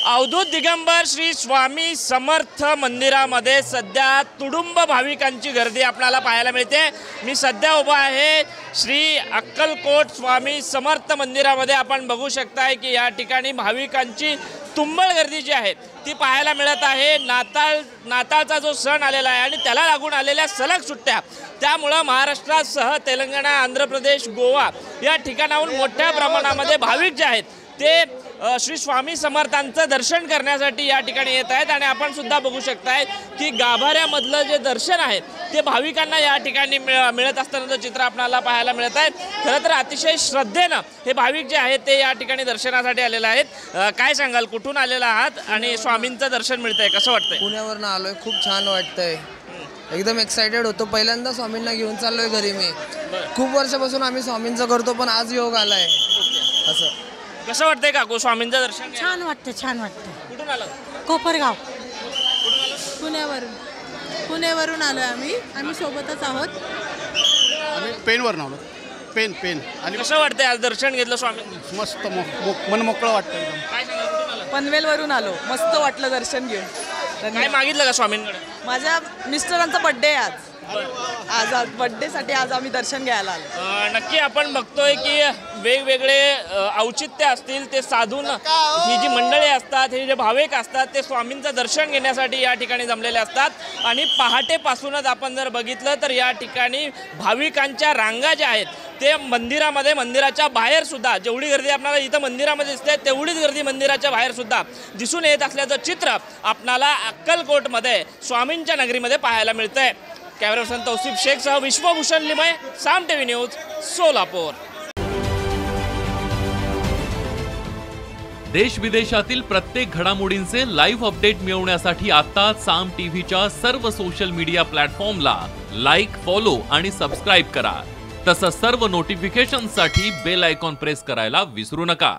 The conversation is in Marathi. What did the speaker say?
अवधूत दिगंबर श्री स्वामी समर्थ मंदिरामध्ये सध्या तुडुंब भाविकांची गर्दी आपल्याला पाहायला मिळते। मी सध्या उभा आहे श्री अक्कलकोट स्वामी समर्थ मंदिरामध्ये। आपण बघू शकताय की या ठिकाणी भाविकांची तुंबळ गर्दी जी आहे ती पाहायला मिळत आहे। नाताळचा जो सण आलेला आहे आणि त्याला लागून आलेल्या सलग सुट्ट्या, त्यामुळे महाराष्ट्रासह तेलंगणा, आंध्र प्रदेश, गोवा या ठिकाणाहून मोठ्या प्रमाणामध्ये भाविक जे आहेत ते श्री स्वामी समर्थांचं दर्शन करण्यासाठी या ठिकाणी येत आहेत। आणि आपण सुद्धा बघू शकताय की गाभाऱ्यामधलं जे दर्शन आहे ते भाविकांना या ठिकाणी मिळत असतानाचं चित्र आपल्याला पाहायला मिळत आहे। खरं तर अतिशय श्रद्धेनं हे भाविक जे आहेत ते या ठिकाणी दर्शनासाठी आलेले आहेत। काय सांगाल, कुठून आलेला आहात आणि स्वामींचं दर्शन मिळतंय, कसं वाटतंय? पुण्यावरून आलोय, खूप छान वाटतंय, एकदम एक्साइटेड होतो। पहिल्यांदा स्वामींना घेऊन चाललोय घरी। मी खूप वर्षापासून आम्ही स्वामींचं करतो, पण आज योग आलाय। असं कसं वाटतंय काकू स्वामींचं दर्शन? छान वाटतं, छान वाटतं। कुठून आलं? कोपरगाव, पुण्यावरून आलोय आम्ही सोबतच आहोत। आम्ही पेनवरून आलो, पेन आणि कसं वाटतंय आज दर्शन घेतलं स्वामींचं? मस्त मन मोकळं वाटतं एकदम। काय सांगाल, कुठून आलं? पनवेलवरून आलो, मस्त वाटलं दर्शन घेऊन। काय मागितलं का स्वामींकडे? माझ्या मिस्टरांचा बर्थडे आहे आज बर्थडेसाठी आज आम्ही दर्शन घ्यायला आलो। नक्की आपण बघतोय की वेगवेगळे औचित्य असतील ते साधून ही जी मंडळी असतात, हे जे भाविक असतात ते स्वामींचं दर्शन घेण्यासाठी या ठिकाणी जमलेले असतात। आणि पहाटेपासूनच आपण जर बघितलं तर या ठिकाणी भाविकांच्या रांगा ज्या आहेत ते मंदिराच्या बाहेर सुद्धा जेवढी गर्दी आपल्याला इथं मंदिरामध्ये दिसते तेवढीच गर्दी मंदिराच्या बाहेर सुद्धा दिसून येत असल्याचं चित्र आपल्याला अक्कलकोटमध्ये स्वामींच्या नगरीमध्ये पाहायला मिळतंय। कॅमेरा पर्सन तौसिफ शेखसह विश्वभूषण लिमय, साम टीव्ही न्यूज, सोलापूर। देश विदेशातील प्रत्येक घडामोडींचे लाईव्ह अपडेट मिळवण्यासाठी आता साम टीव्हीच्या सर्व सोशल मीडिया प्लॅटफॉर्मला लाईक, फॉलो आणि सबस्क्राईब करा। तसंच सर्व नोटिफिकेशनसाठी बेल आयकॉन प्रेस करायला विसरू नका।